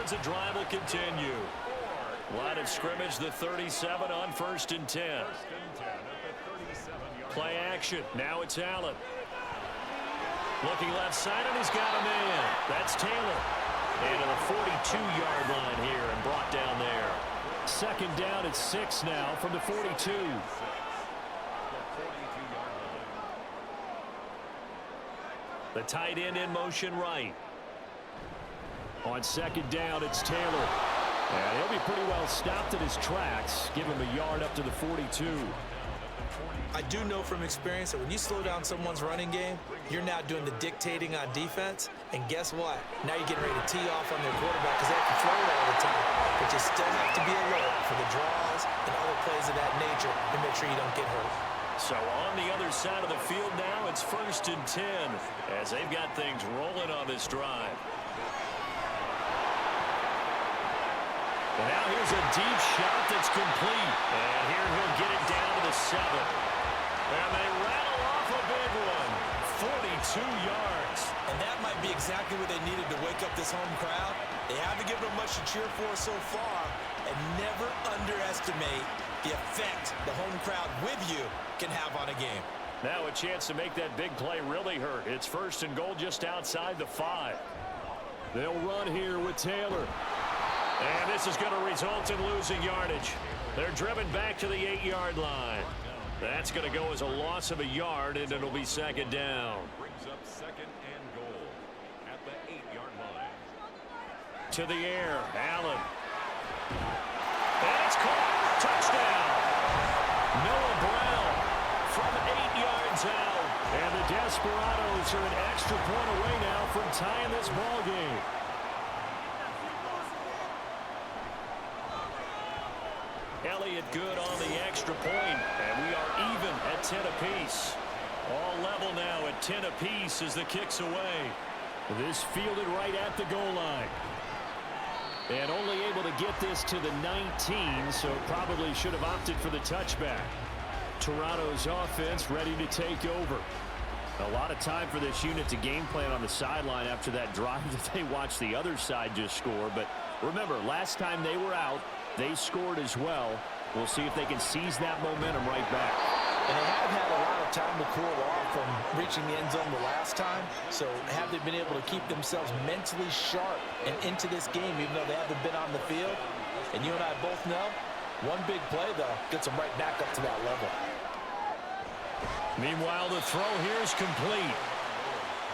yards. The drive will continue. Line of scrimmage, the 37 on 1st and 10. Play action. Now it's Allen. Looking left side, and he's got a man. That's Taylor. Into the 42-yard line here and brought down there. 2nd down at 6 now from the 42. The tight end in motion right. On 2nd down, it's Taylor. And he'll be pretty well stopped in his tracks. Give him a yard up to the 42. I do know from experience that when you slow down someone's running game, you're now doing the dictating on defense. And guess what? Now you're getting ready to tee off on their quarterback because they have to throw it all the time. But you still have to be alert for the draws and other plays of that nature to make sure you don't get hurt. So on the other side of the field now, it's 1st and 10 as they've got things rolling on this drive. And now here's a deep shot that's complete. And here he'll get it down to the 7. And they rattle off a big one. 42 yards. And that might be exactly what they needed to wake up this home crowd. They haven't given them much to cheer for so far. And never underestimate the effect the home crowd with you can have on a game. Now a chance to make that big play really hurt. It's 1st and goal just outside the 5. They'll run here with Taylor. And this is going to result in losing yardage. They're driven back to the 8-yard line. That's going to go as a loss of a yard, and it'll be 2nd down. Brings up 2nd and goal at the 8-yard line. To the air, Allen. And it's caught. Touchdown. Noah Brown from 8 yards out. And the Desperados are an extra point away now from tying this ball game. Elliott good on the extra point, and we are even at 10 apiece. All level now at 10 apiece as the kick's away. This fielded right at the goal line. And only able to get this to the 19, so probably should have opted for the touchback. Toronto's offense ready to take over. A lot of time for this unit to game plan on the sideline after that drive that they watched the other side just score. But remember, last time they were out, they scored as well. We'll see if they can seize that momentum right back. And they have had a lot of time to cool off from reaching the end zone the last time. So have they been able to keep themselves mentally sharp and into this game, even though they haven't been on the field? And you and I both know, one big play, though, gets them right back up to that level. Meanwhile, the throw here is complete.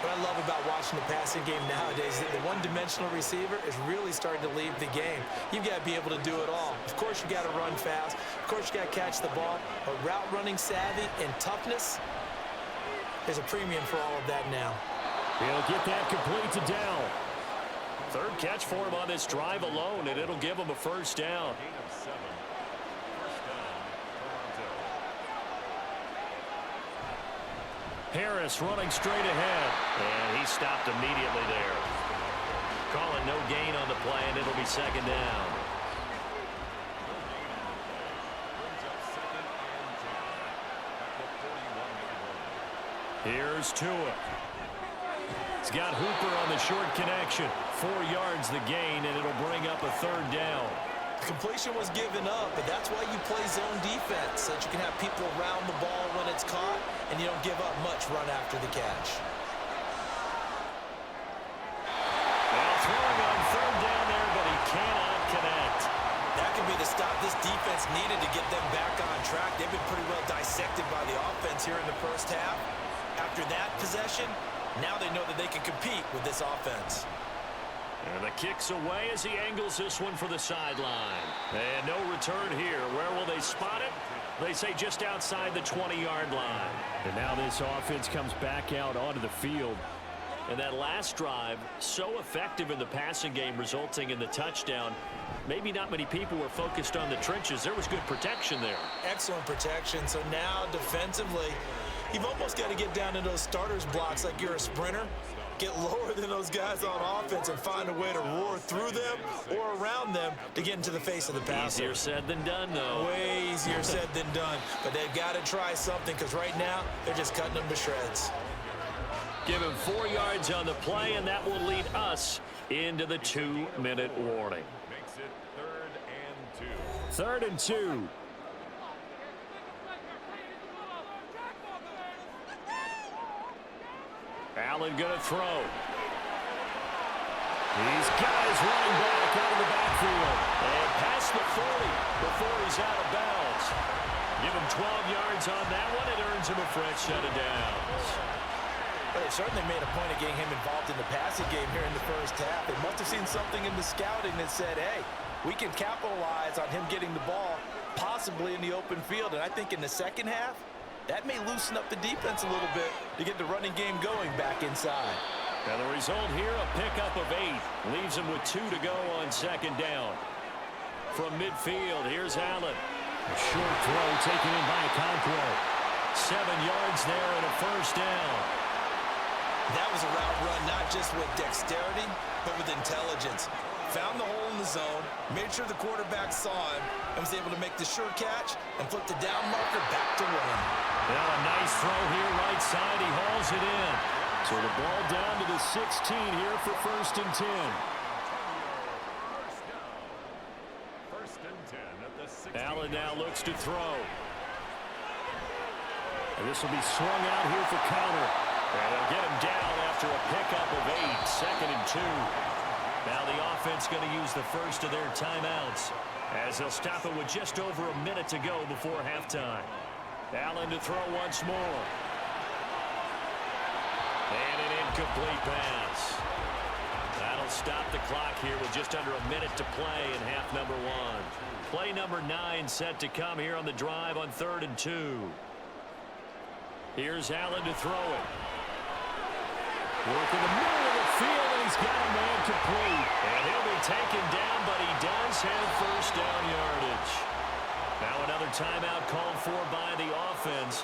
What I love about watching the passing game nowadays is that the one-dimensional receiver is really starting to leave the game. You've got to be able to do it all. Of course, you got to run fast. Of course, you got to catch the ball. But route running savvy and toughness, there's a premium for all of that now. He'll get that complete to Dell. 3rd catch for him on this drive alone, and it'll give him a 1st down. Harris running straight ahead, and he stopped immediately there. Calling no gain on the play, and it'll be 2nd down. Here's Tua. He's got Hooper on the short connection. 4 yards the gain, and it'll bring up a 3rd down. Completion was given up, but that's why you play zone defense, so that you can have people around the ball when it's caught, and you don't give up much run after the catch. Well, throwing on 3rd down there, but he cannot connect. That could be the stop this defense needed to get them back on track. They've been pretty well dissected by the offense here in the 1st half. After that possession, now they know that they can compete with this offense. And the kick's away as he angles this one for the sideline. And no return here. Where will they spot it? They say just outside the 20-yard line. And now this offense comes back out onto the field. And that last drive, so effective in the passing game, resulting in the touchdown. Maybe not many people were focused on the trenches. There was good protection there. Excellent protection. So now defensively, you've almost got to get down to those starters blocks like you're a sprinter. Get lower than those guys on offense and find a way to roar through them or around them to get into the face of the passer. Easier said than done, though. Way easier said than done. But they've got to try something because right now they're just cutting them to shreds. Give him 4 yards on the play, and that will lead us into the 2-minute warning. Makes it 3rd and 2. 3rd and 2. Allen going to throw. He's got his running back out of the backfield. And past the 40 before he's out of bounds. Give him 12 yards on that one. It earns him a fresh set of downs. But they certainly made a point of getting him involved in the passing game here in the first half. They must have seen something in the scouting that said, hey, we can capitalize on him getting the ball, possibly in the open field. And I think in the second half, that may loosen up the defense a little bit to get the running game going back inside. And the result here, a pickup of 8. Leaves him with 2 to go on 2nd down. From midfield, here's Allen. A short throw taken in by Okonkwo. 7 yards there and a first down. That was a route run not just with dexterity, but with intelligence. Found the hole in the zone, made sure the quarterback saw him, and was able to make the sure catch and flip the down marker back to run. Now a nice throw here, right side. He hauls it in. So the ball down to the 16 here for 1st and 10. First and 10 at the 16. Allen now looks to throw. And this will be swung out here for counter. And they'll get him down after a pickup of 8. 2nd and 2. Now the offense going to use the first of their timeouts as they'll stop it with just over a minute to go before halftime. Allen to throw once more. And an incomplete pass. That'll stop the clock here with just under a minute to play in half number 1. Play number 9 set to come here on the drive on 3rd and 2. Here's Allen to throw it. Work in the middle of the field, and he's got a man complete. And he'll be taken down, but he does have first down yardage. Now another timeout called for by the offense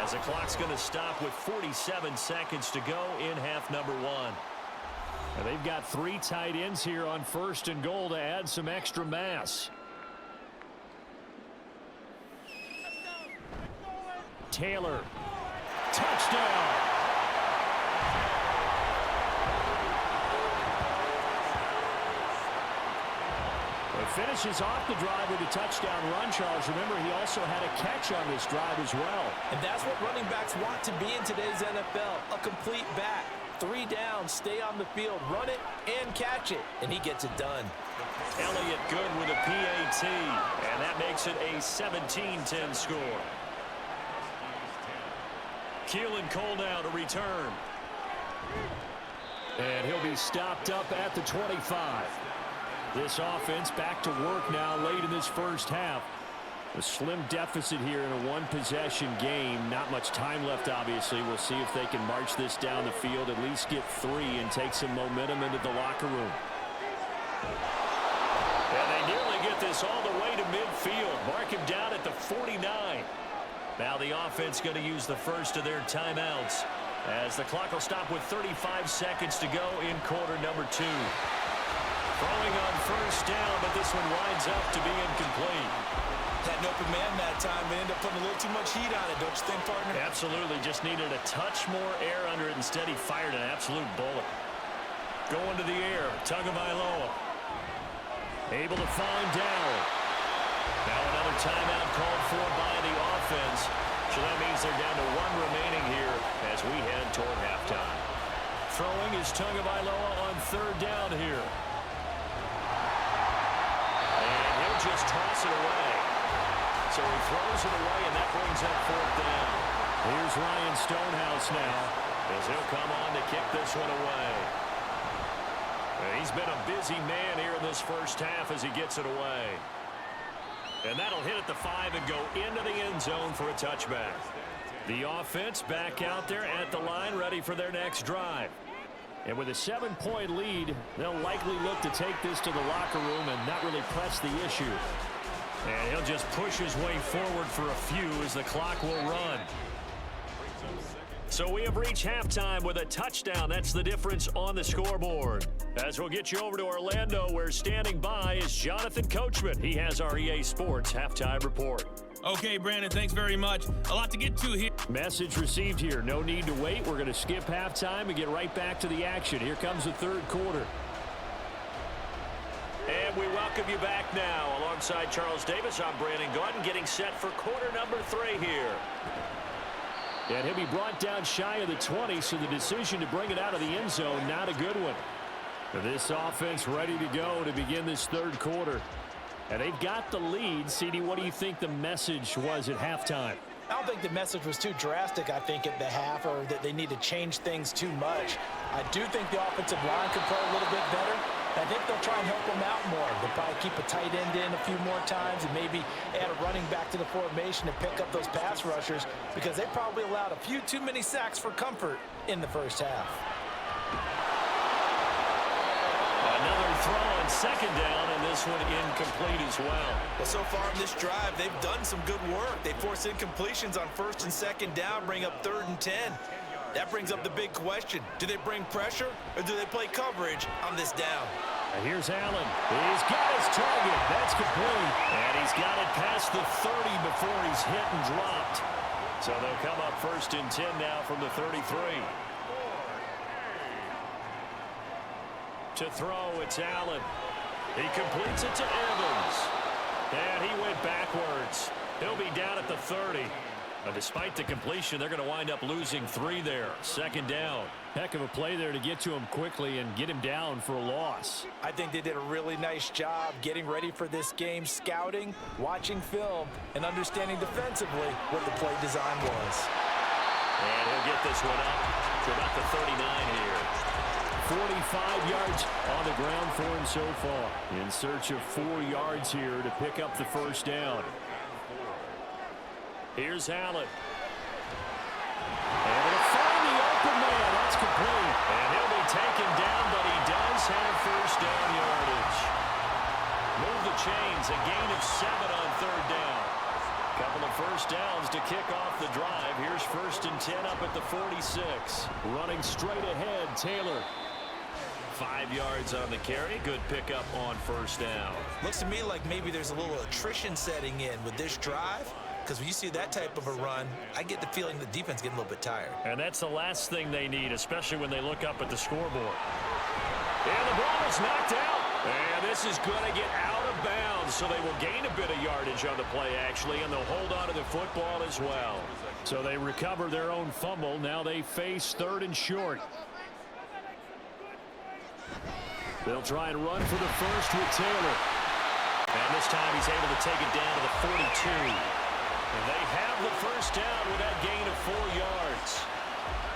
as the clock's going to stop with 47 seconds to go in half number 1. And they've got 3 tight ends here on 1st and goal to add some extra mass. Taylor. Touchdown. Finishes off the drive with a touchdown run, Charles. Remember, he also had a catch on this drive as well. And that's what running backs want to be in today's NFL, a complete back. 3 downs, stay on the field, run it, and catch it. And he gets it done. Elliott good with a PAT, and that makes it a 17-10 score. Keelan Cole now to return. And he'll be stopped up at the 25. This offense back to work now late in this first half. A slim deficit here in a one-possession game. Not much time left, obviously. We'll see if they can march this down the field, at least get 3, and take some momentum into the locker room. And they nearly get this all the way to midfield. Mark him down at the 49. Now the offense going to use the first of their timeouts as the clock will stop with 35 seconds to go in quarter number 2. Throwing on first down, but this one winds up to be incomplete. Had an open man that time, but ended up putting a little too much heat on it, don't you think, partner? Absolutely. Just needed a touch more air under it. Instead, he fired an absolute bullet. Going to the air, Tagovailoa. Able to find Dowell. Now another timeout called for by the offense. So that means they're down to 1 remaining here as we head toward halftime. Throwing is Tagovailoa on 3rd down here. Just toss it away. So he throws it away, and that brings up 4th down. Here's Ryan Stonehouse now as he'll come on to kick this one away. And he's been a busy man here in this first half as he gets it away. And that'll hit at the 5 and go into the end zone for a touchback. The offense back out there at the line, ready for their next drive. And with a 7-point lead, they'll likely look to take this to the locker room and not really press the issue. And he'll just push his way forward for a few as the clock will run. So we have reached halftime with a touchdown. That's the difference on the scoreboard. As we'll get you over to Orlando, where standing by is Jonathan Coachman. He has our EA Sports halftime report. Okay, Brandon, thanks very much. A lot to get to here. Message received here. No need to wait. We're going to skip halftime and get right back to the action. Here comes the 3rd quarter. And we welcome you back now. Alongside Charles Davis, I'm Brandon Gaudin, getting set for quarter number 3 here. And he'll be brought down shy of the 20, so the decision to bring it out of the end zone, not a good one. This offense ready to go to begin this third quarter. And they've got the lead. CD, what do you think the message was at halftime? I don't think the message was too drastic, I think, at the half, or that they need to change things too much. I do think the offensive line could play a little bit better. I think they'll try and help them out more. They'll probably keep a tight end in a few more times and maybe add a running back to the formation to pick up those pass rushers, because they probably allowed a few too many sacks for comfort in the first half. Another throw on second down, and this one incomplete as well. Well, so far in this drive, they've done some good work. They force incompletions on first and second down, bring up 3rd and 10. That brings up the big question. Do they bring pressure, or do they play coverage on this down? And here's Allen. He's got his target. That's complete. And he's got it past the 30 before he's hit and dropped. So they'll come up 1st and 10 now from the 33. To throw, it's Allen. He completes it to Evans. And he went backwards. He'll be down at the 30. But despite the completion, they're going to wind up losing 3 there. 2nd down. Heck of a play there to get to him quickly and get him down for a loss. I think they did a really nice job getting ready for this game, scouting, watching film, and understanding defensively what the play design was. And he'll get this one up to about the 39 here. 45 yards on the ground for him so far. In search of 4 yards here to pick up the first down. Here's Allen. And he'll find the open man. That's complete. And he'll be taken down, but he does have first down yardage. Move the chains. A gain of 7 on 3rd down. Couple of first downs to kick off the drive. Here's 1st and 10 up at the 46. Running straight ahead, Taylor. 5 yards on the carry. Good pickup on first down. Looks to me like maybe there's a little attrition setting in with this drive, because when you see that type of a run, I get the feeling the defense getting a little bit tired. And that's the last thing they need, especially when they look up at the scoreboard. And the ball is knocked out. And this is going to get out of bounds, so they will gain a bit of yardage on the play, actually, and they'll hold on to the football as well. So they recover their own fumble. Now they face 3rd and short. They'll try and run for the first with Taylor. And this time he's able to take it down to the 42. And they have the first down with that gain of 4 yards.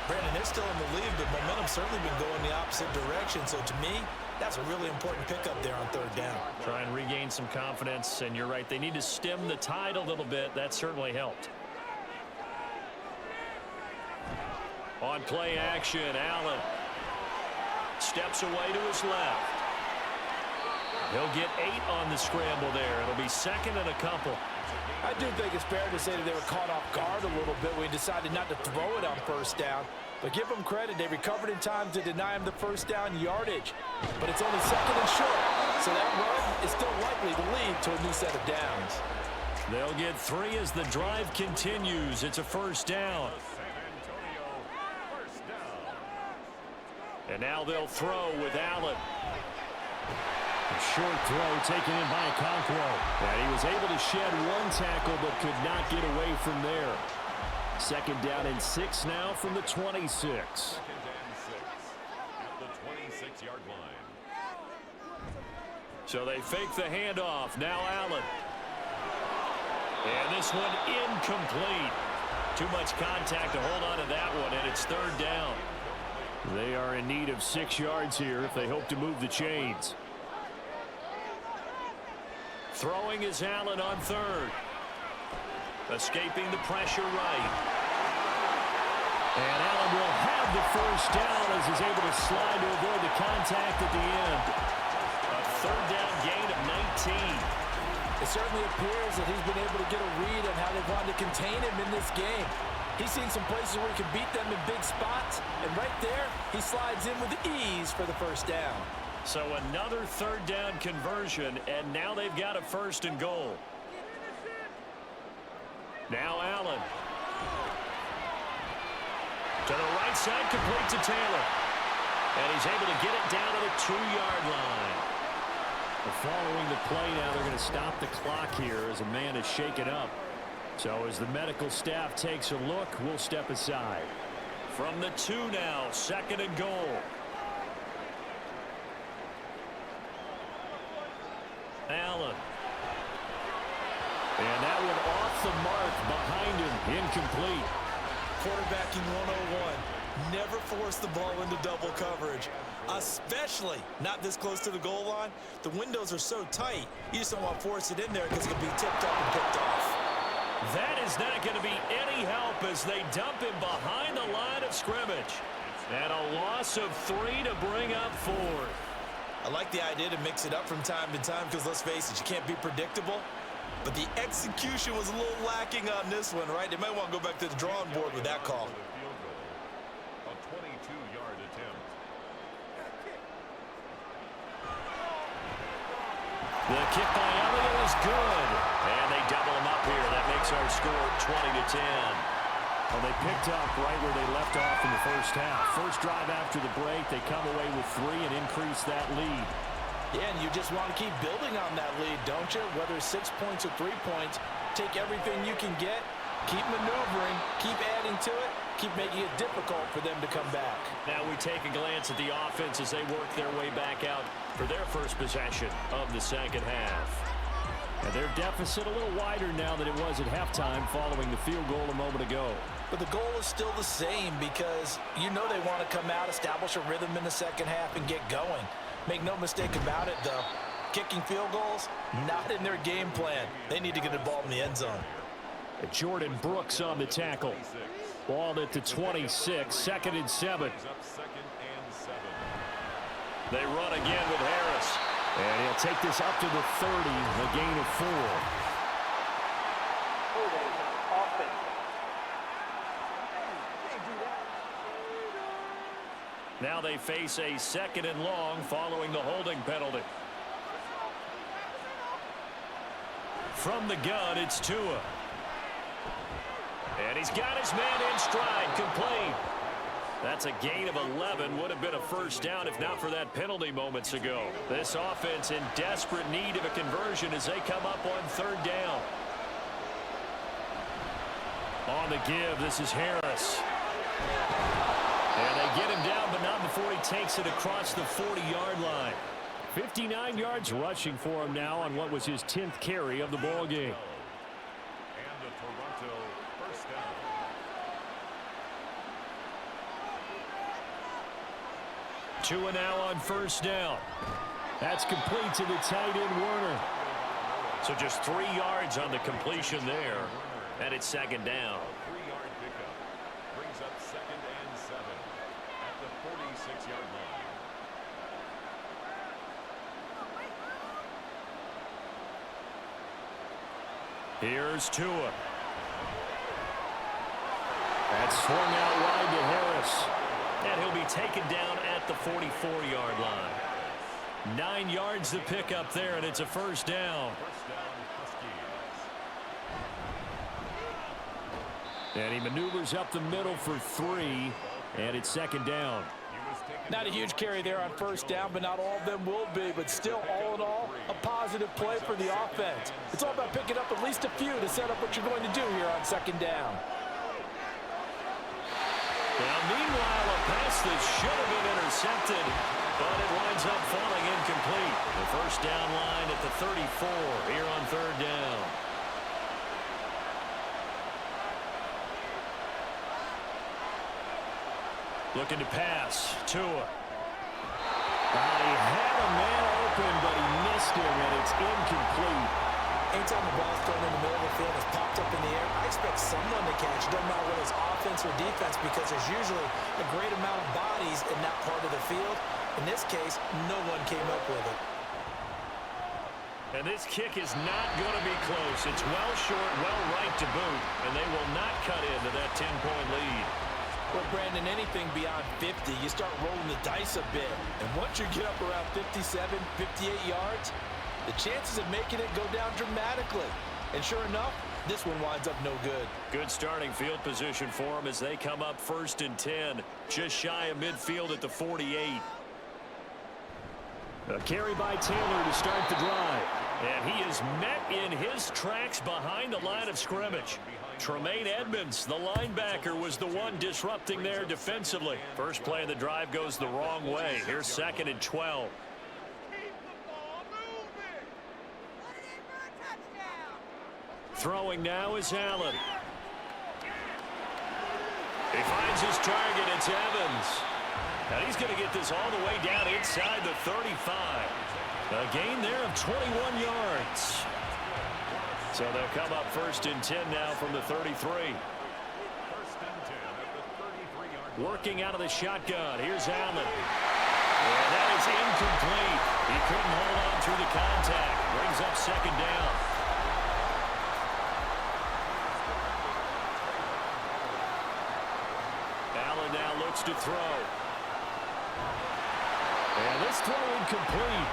Brandon, they're still in the lead, but momentum's certainly been going the opposite direction. So to me, that's a really important pickup there on 3rd down. Try and regain some confidence, and you're right. They need to stem the tide a little bit. That certainly helped. On play action, Allen steps away to his left. He'll get 8 on the scramble there. It'll be 2nd and a couple. I do think it's fair to say that they were caught off guard a little bit when he decided not to throw it on first down. But give them credit, they recovered in time to deny him the first down yardage. But it's only 2nd and short, so that run is still likely to lead to a new set of downs. They'll get 3 as the drive continues. It's a first down. And now they'll throw with Allen. A short throw taken in by Okonkwo. And he was able to shed 1 tackle but could not get away from there. 2nd down and 6 now from the 26. 2nd and 6 at the 26-yard line. So they fake the handoff. Now Allen. And this one incomplete. Too much contact to hold on to that one, and it's 3rd down. They are in need of 6 yards here if they hope to move the chains. Throwing is Allen on 3rd. Escaping the pressure right. And Allen will have the first down as he's able to slide to avoid the contact at the end. A 3rd down gain of 19. It certainly appears that he's been able to get a read on how they wanted to contain him in this game. He's seen some places where he can beat them in big spots, and right there, he slides in with ease for the first down. So another 3rd down conversion, and now they've got a 1st and goal. Now Allen. To the right side, complete to Taylor. And he's able to get it down to the 2-yard line. Following the play now, they're going to stop the clock here as a man is shaken up. So as the medical staff takes a look, we'll step aside. From the 2 now, 2nd and goal. Allen. And that one off the mark behind him, incomplete. Quarterbacking 101. Never force the ball into double coverage, especially not this close to the goal line. The windows are so tight, you just don't want to force it in there because it can be tipped up and picked off. That is not going to be any help as they dump him behind the line of scrimmage. And a loss of 3 to bring up 4. I like the idea to mix it up from time to time because, let's face it, you can't be predictable. But the execution was a little lacking on this one, right? They might want to go back to the drawing board with that call. A 22-yard attempt. The kick by Elliott is good. And they double him up here. That makes our score 20-10. Well, they picked up right where they left off in the first half. First drive after the break, they come away with 3 and increase that lead. Yeah, and you just want to keep building on that lead, don't you? Whether it's 6 points or 3 points, take everything you can get, keep maneuvering, keep adding to it, keep making it difficult for them to come back. Now we take a glance at the offense as they work their way back out for their first possession of the second half. And their deficit a little wider now than it was at halftime following the field goal a moment ago. But the goal is still the same because you know they want to come out, establish a rhythm in the second half, and get going. Make no mistake about it, though. Kicking field goals, not in their game plan. They need to get the ball in the end zone. Jordan Brooks on the tackle. Ball at the 26, 2nd and 7. They run again with Harris. And he'll take this up to the 30, a gain of 4. Now they face a 2nd and long following the holding penalty. From the gun, it's Tua. And he's got his man in stride, complete. That's a gain of 11. Would have been a first down if not for that penalty moments ago. This offense in desperate need of a conversion as they come up on 3rd down. On the give, this is Harris. And they get him down, but not before he takes it across the 40-yard line. 59 yards rushing for him now on what was his 10th carry of the ball game. And the Toronto first down. Tua now on 1st down. That's complete to the tight end, Werner. So just 3 yards on the completion there. And it's 2nd down. 3-yard pickup brings up 2nd and 7 at the 46-yard line. Here's Tua. That's swung out wide to Harris. And he'll be taken down at the 44-yard line. 9 yards to pick up there, and it's a first down. First down, Huskies. And he maneuvers up the middle for 3, and it's 2nd down. Not a huge carry there on 1st down, but not all of them will be. But still, all in all, a positive play for the offense. It's all about picking up at least a few to set up what you're going to do here on 2nd down. Now, meanwhile, a pass that should have been intercepted, but it winds up falling incomplete. The first down line at the 34 here on 3rd down. Looking to pass. Tua. He had a man open, but he missed him, and it's incomplete. Anytime the ball's thrown in the middle of the field, it's popped up in the air, I expect someone to catch. It doesn't matter whether it's offense or defense because there's usually a great amount of bodies in that part of the field. In this case, no one came up with it. And this kick is not going to be close. It's well short, well right to boot, and they will not cut into that 10-point lead. Well, Brandon, anything beyond 50, you start rolling the dice a bit. And once you get up around 57, 58 yards, the chances of making it go down dramatically. And sure enough, this one winds up no good. Good starting field position for them as they come up 1st and 10, just shy of midfield at the 48. A carry by Taylor to start the drive. And he is met in his tracks behind the line of scrimmage. Tremaine Edmonds, the linebacker, was the one disrupting there defensively. First play of the drive goes the wrong way. Here's 2nd and 12. Throwing now is Allen. He finds his target. It's Evans. And he's going to get this all the way down inside the 35. A gain there of 21 yards. So they'll come up 1st and 10 now from the 33. 1st and 10 at the 33-yard line. Working out of the shotgun. Here's Allen. And that is incomplete. He couldn't hold on through the contact. Brings up 2nd down. Allen now looks to throw. And this throw incomplete.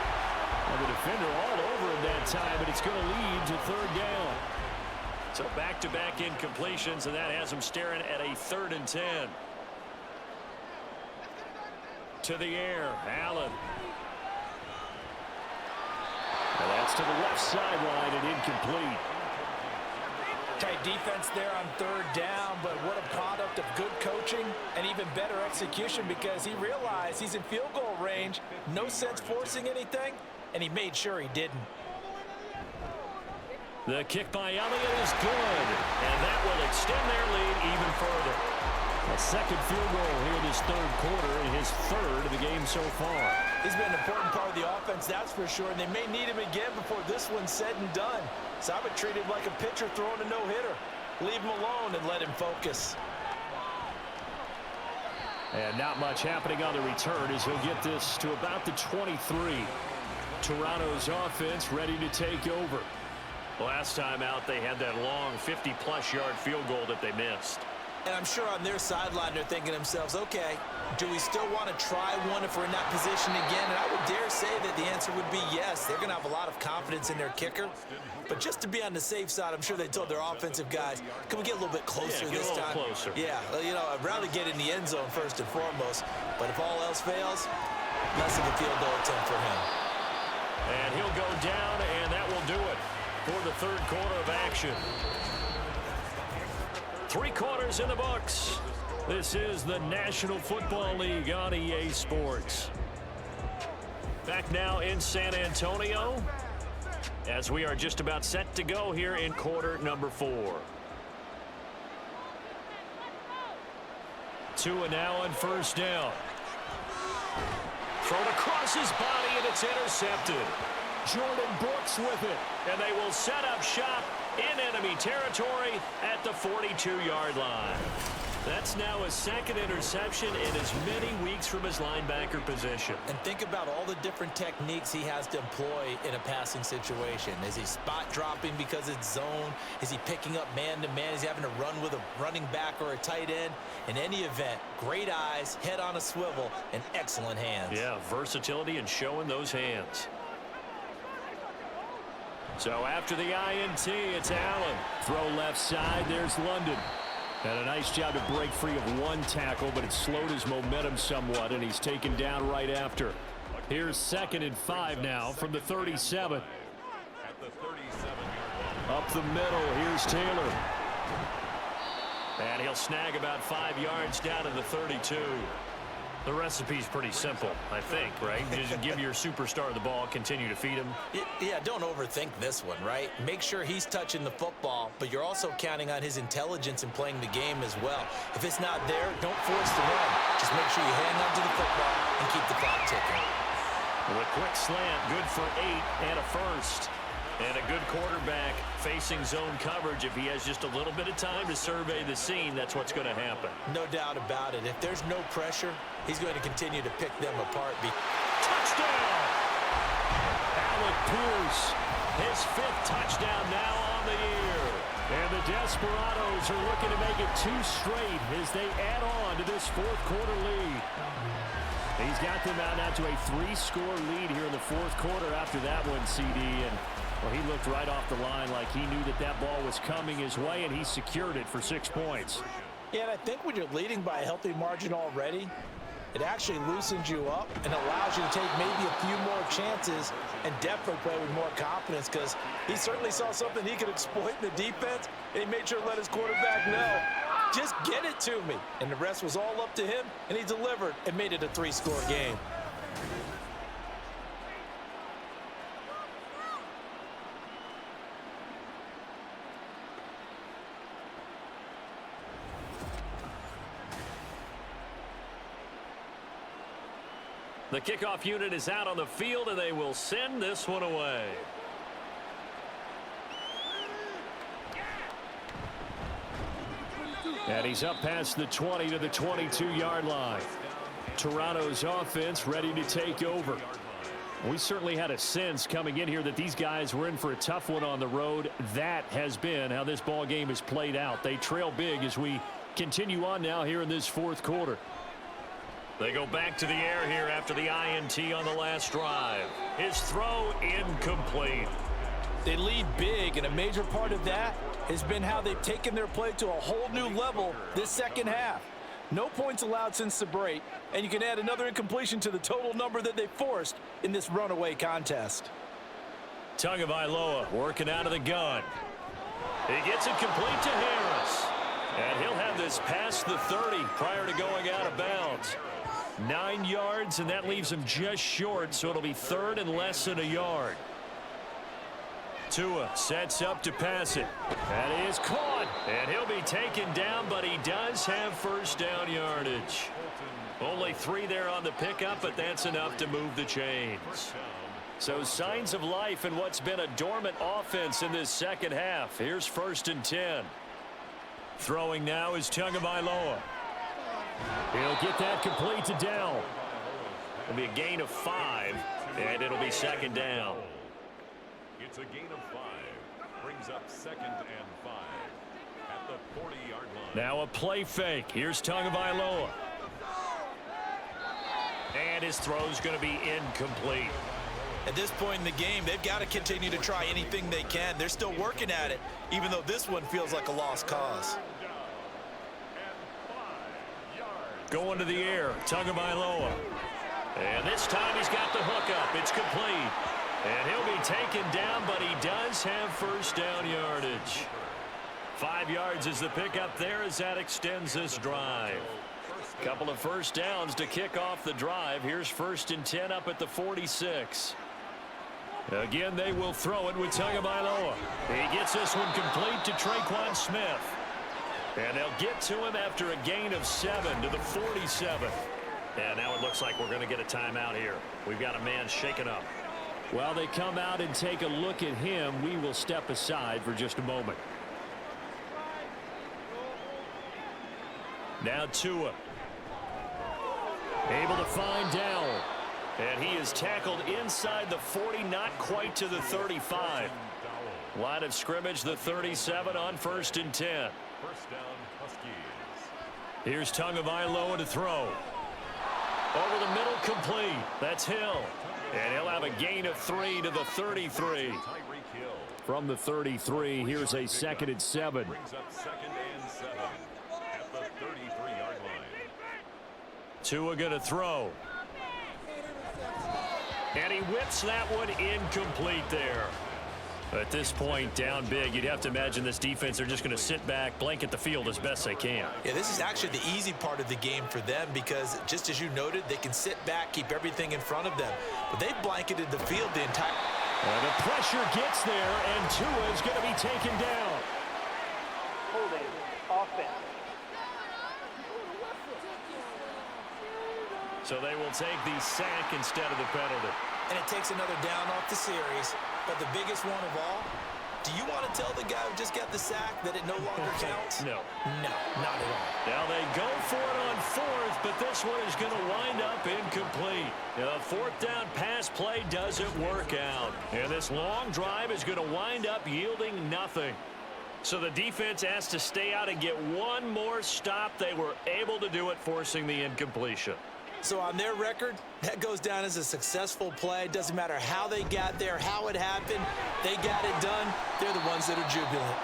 And the defender all over him that time, but it's going to lead to 3rd down. So back-to-back incompletions, and that has him staring at a 3rd and 10. To the air, Allen. And that's to the left sideline and incomplete. Tight defense there on 3rd down, but what a product of good coaching and even better execution, because he realized he's in field goal range. No sense forcing anything, and he made sure he didn't. The kick by Elliott is good, and that will extend their lead even further. A 2nd field goal here in this 3rd quarter, and his 3rd of the game so far. He's been an important part of the offense, that's for sure, and they may need him again before this one's said and done. So I would treat him like a pitcher throwing a no-hitter. Leave him alone and let him focus. And not much happening on the return as he'll get this to about the 23. Toronto's offense ready to take over. Last time out, they had that long 50-plus yard field goal that they missed. And I'm sure on their sideline they're thinking to themselves, okay, do we still want to try one if we're in that position again? And I would dare say that the answer would be yes. They're going to have a lot of confidence in their kicker. But just to be on the safe side, I'm sure they told their offensive guys, can we get a little bit closer this time? Closer. Yeah, you know, I'd rather get in the end zone first and foremost. But if all else fails, less of a field goal attempt for him. And he'll go down, and that will do it for the 3rd quarter of action. 3 quarters in the books. This is the National Football League on EA Sports. Back now in San Antonio as we are just about set to go here in quarter number 4. Tua now on 1st down. Thrown across his body, and it's intercepted. Jordan Brooks with it, and they will set up shop in enemy territory at the 42-yard line. That's now his 2nd interception in as many weeks from his linebacker position. And think about all the different techniques he has to employ in a passing situation. Is he spot dropping because it's zone? Is he picking up man-to-man? Is he having to run with a running back or a tight end? In any event, great eyes, head on a swivel, and excellent hands. Yeah, versatility and showing those hands. So after the INT, it's Allen. Throw left side, there's London. And a nice job to break free of one tackle, but it slowed his momentum somewhat, and he's taken down right after. Here's 2nd and 5 now from the 37. At the 37-yard line. Up the middle, here's Taylor. And he'll snag about 5 yards down to the 32. The recipe's pretty simple, I think, right? Just give your superstar the ball, continue to feed him. Yeah, don't overthink this one, right? Make sure he's touching the football, but you're also counting on his intelligence in playing the game as well. If it's not there, don't force the run. Just make sure you hang on to the football and keep the clock ticking. With a quick slant, good for 8 and a first. And a good quarterback facing zone coverage. If he has just a little bit of time to survey the scene, that's what's going to happen. No doubt about it. If there's no pressure, he's going to continue to pick them apart. Touchdown! Alec Pierce, his 5th touchdown now on the year. And the Desperados are looking to make it 2 straight as they add on to this 4th quarter lead. He's got them out now to a 3-score lead here in the 4th quarter after that one, CD. And well, he looked right off the line like he knew that that ball was coming his way, and he secured it for 6 points. Yeah, and I think when you're leading by a healthy margin already, It actually loosens you up and allows you to take maybe a few more chances and definitely play with more confidence, because he certainly saw something he could exploit in the defense, and he made sure to let his quarterback know, just get it to me. And the rest was all up to him, and he delivered and made it a 3-score game. The kickoff unit is out on the field, and they will send this one away. And he's up past the 20 to the 22-yard line. Toronto's offense ready to take over. We certainly had a sense coming in here that these guys were in for a tough one on the road. That has been how this ball game has played out. They trail big as we continue on now here in this fourth quarter. They go back to the air here after the INT on the last drive. His throw incomplete. They lead big, and a major part of that has been how they've taken their play to a whole new level this second half. No points allowed since the break, and you can add another incompletion to the total number that they forced in this runaway contest. Tagovailoa working out of the gun. He gets it complete to Harris. And he'll have this past the 30 prior to going out of bounds. 9 yards, and that leaves him just short, so it'll be third and less than a yard. Tua sets up to pass it. That is caught, and he'll be taken down, but he does have first down yardage. Only 3 there on the pickup, but that's enough to move the chains. So signs of life in what's been a dormant offense in this second half. Here's 1st and 10. Throwing now is Tagovailoa. He'll get that complete to Dell. It'll be a gain of 5, and it'll be second down. It's a gain of 5. Brings up 2nd and 5 at the 40-yard line. Now a play fake. Here's Tagovailoa. And his throw's going to be incomplete. At this point in the game, they've got to continue to try anything they can. They're still working at it, even though this one feels like a lost cause. Going to the air, Tagovailoa. And this time he's got the hook up. It's complete. And he'll be taken down, but he does have first down yardage. 5 yards is the pickup there as that extends this drive. Couple of first downs to kick off the drive. Here's 1st and 10 up at the 46. Again, they will throw it with Tagovailoa. He gets this one complete to Traquan Smith. And they'll get to him after a gain of 7 to the 47. And now it looks like we're going to get a timeout here. We've got a man shaken up. While they come out and take a look at him, we will step aside for just a moment. Now Tua. Able to find Dowell. And he is tackled inside the 40, not quite to the 35. Line of scrimmage, the 37 on 1st and 10. First down, Huskies. Here's Tagovailoa to throw. Over the middle, complete. That's Hill. And he'll have a gain of 3 to the 33. From the 33, here's a 2nd and 7. Brings up 2nd and 7 at the 33-yard line. Tua going to throw. And he whips that one incomplete there. At this point, down big, you'd have to imagine this defense, they're just going to sit back, blanket the field as best they can. Yeah, this is actually the easy part of the game for them because, just as you noted, they can sit back, keep everything in front of them. But they've blanketed the field the entire... And the pressure gets there, and Tua is going to be taken down. Holding offense. So they will take the sack instead of the penalty. And it takes another down off the series. But the biggest one of all, do you want to tell the guy who just got the sack that it no longer counts? No. No, not at all. Now they go for it on 4th, but this one is going to wind up incomplete. The 4th down pass play doesn't work out. And this long drive is going to wind up yielding nothing. So the defense has to stay out and get one more stop. They were able to do it, forcing the incompletion. So on their record, that goes down as a successful play. Doesn't matter how they got there, how it happened. They got it done. They're the ones that are jubilant.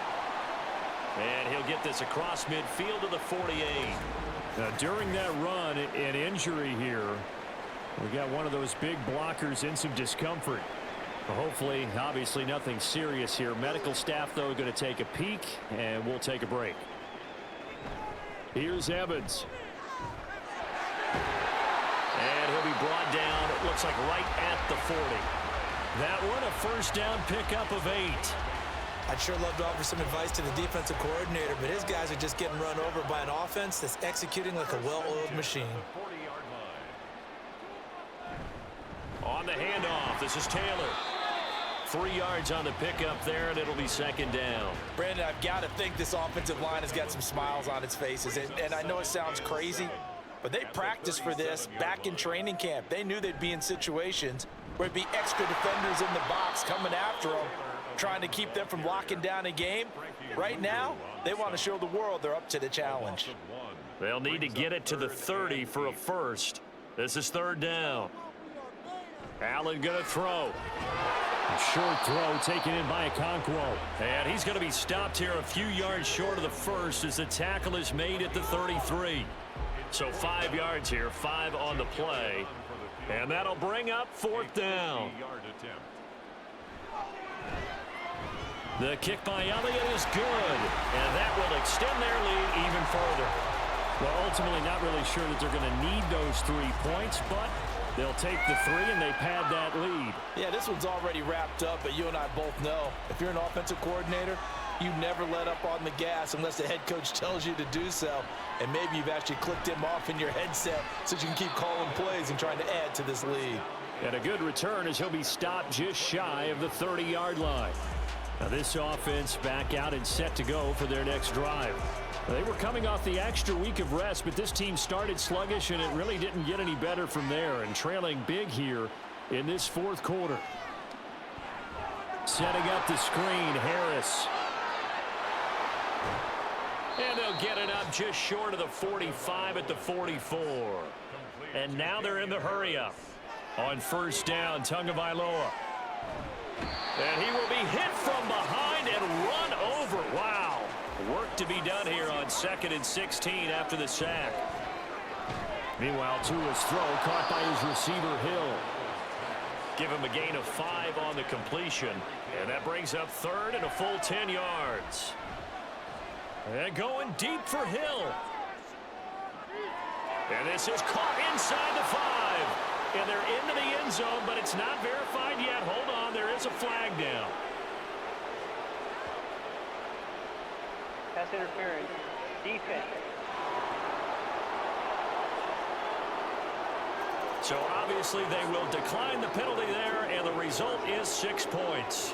And he'll get this across midfield to the 48. Now, during that run, an injury here. We got one of those big blockers in some discomfort. Well, hopefully, obviously, nothing serious here. Medical staff, though, going to take a peek, and we'll take a break. Here's Evans. And he'll be brought down, it looks like right at the 40. That one, a first down pickup of 8. I'd sure love to offer some advice to the defensive coordinator, but his guys are just getting run over by an offense that's executing like a well-oiled machine. On the handoff, this is Taylor. 3 yards on the pickup there, and it'll be second down. Brandon, I've got to think this offensive line has got some smiles on its faces. And I know it sounds crazy, but they practiced for this back in training camp. They knew they'd be in situations where it'd be extra defenders in the box coming after them, trying to keep them from locking down a game. Right now, they want to show the world they're up to the challenge. They'll need to get it to the 30 for a first. This is third down. Allen going to throw. A short throw taken in by Okonkwo. And he's going to be stopped here a few yards short of the first as the tackle is made at the 33. So 5 yards here, 5 on the play. And that'll bring up fourth down. The kick by Elliott is good. And that will extend their lead even further. Well, ultimately not really sure that they're going to need those 3 points, but they'll take the 3 and they pad that lead. Yeah, this one's already wrapped up, but you and I both know if you're an offensive coordinator, you never let up on the gas unless the head coach tells you to do so. And maybe you've actually clicked him off in your headset so you can keep calling plays and trying to add to this lead. And a good return as he'll be stopped just shy of the 30-yard line. Now this offense back out and set to go for their next drive. They were coming off the extra week of rest, but this team started sluggish, and it really didn't get any better from there, and trailing big here in this fourth quarter. Setting up the screen, Harris. And they'll get it up just short of the 45 at the 44. And now they're in the hurry-up. On first down, Tagovailoa. And he will be hit from behind and run over. Wow. Work to be done here on 2nd and 16 after the sack. Meanwhile, Tua's throw caught by his receiver, Hill. Give him a gain of 5 on the completion. And that brings up third and a full 10 yards. And going deep for Hill. And this is caught inside the 5. And they're into the end zone, but it's not verified yet. Hold on, there is a flag down. Pass interference. Defense. So obviously they will decline the penalty there, and the result is 6 points.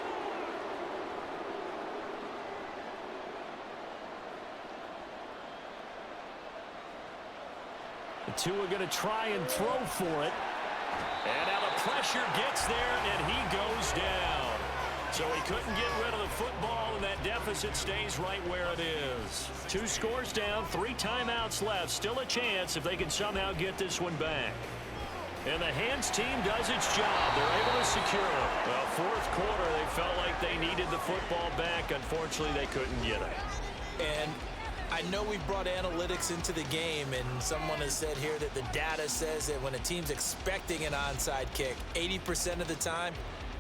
Tua going to try and throw for it. And now the pressure gets there, and he goes down. So he couldn't get rid of the football, and that deficit stays right where it is. 2 scores down, 3 timeouts left. Still a chance if they can somehow get this one back. And the hands team does its job. They're able to secure it. Well, fourth quarter, they felt like they needed the football back. Unfortunately, they couldn't get it. And I know we brought analytics into the game, and someone has said here that the data says that when a team's expecting an onside kick, 80% of the time,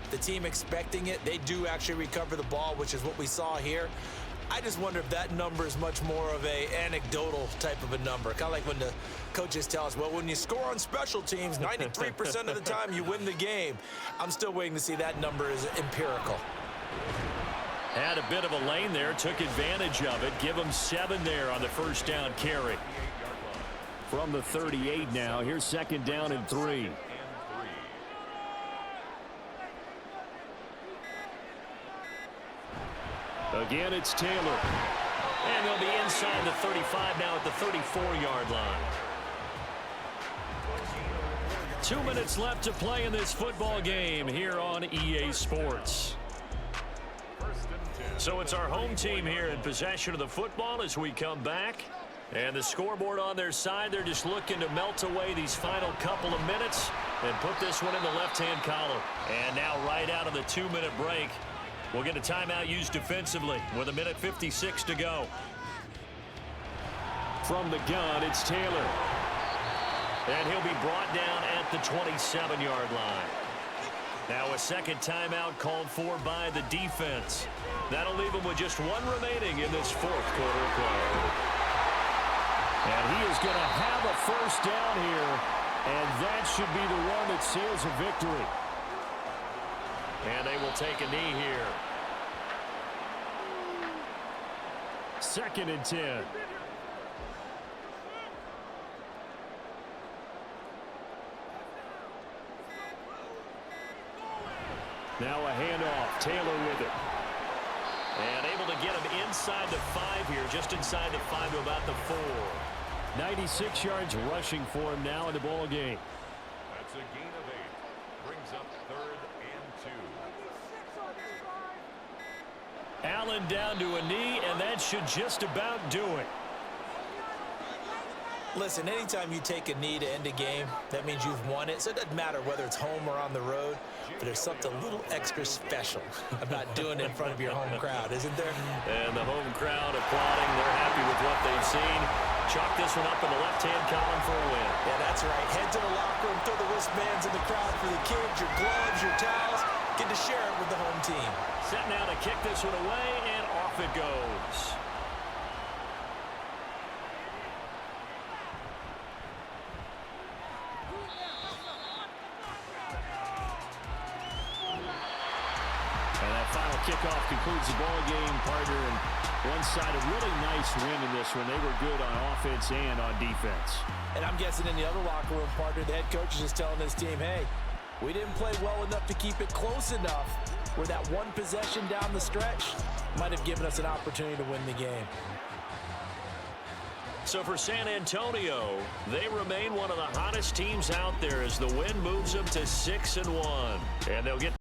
the team expecting it, they do actually recover the ball, which is what we saw here. I just wonder if that number is much more of a anecdotal type of a number. Kind of like when the coaches tell us, well, when you score on special teams, 93% of the time you win the game. I'm still waiting to see that number is empirical. Had a bit of a lane there, took advantage of it. Give them 7 there on the first down carry. From the 38 now, here's 2nd down and 3. Again, it's Taylor. And they'll be inside the 35 now at the 34-yard line. 2 minutes left to play in this football game here on EA Sports. So it's our home team here in possession of the football as we come back. And the scoreboard on their side, they're just looking to melt away these final couple of minutes and put this one in the left-hand column. And now right out of the 2-minute break, We'll get a timeout used defensively with 1:56 to go. From the gun, it's Taylor. And he'll be brought down at the 27-yard line. Now a second timeout called for by the defense. That'll leave him with just one remaining in this fourth quarter of play. And he is going to have a first down here, and that should be the one that seals a victory. And they will take a knee here. 2nd and 10. Now a handoff. Taylor with it. And able to get him inside the 5 here, just inside the 5 to about the 4. 96 yards rushing for him now in the ball game. That's a gain of 8. Brings up 3rd and 2. Allen down to a knee, and that should just about do it. Listen, anytime you take a knee to end a game, that means you've won it. So it doesn't matter whether it's home or on the road, but there's something a little extra special about doing it in front of your home crowd, isn't there? And the home crowd applauding. They're happy with what they've seen. Chalk this one up in the left-hand column for a win. Yeah, that's right. Head to the locker room, throw the wristbands in the crowd for the kids, your gloves, your towels. Get to share it with the home team. Set now to kick this one away, and off it goes. And that final kickoff concludes the ball game, partner. And one side, a really nice win in this one. They were good on offense and on defense. And I'm guessing in the other locker room, partner, the head coach is just telling his team, hey, we didn't play well enough to keep it close enough where that one possession down the stretch might have given us an opportunity to win the game. So for San Antonio, they remain one of the hottest teams out there as the win moves them to 6-1. And they'll get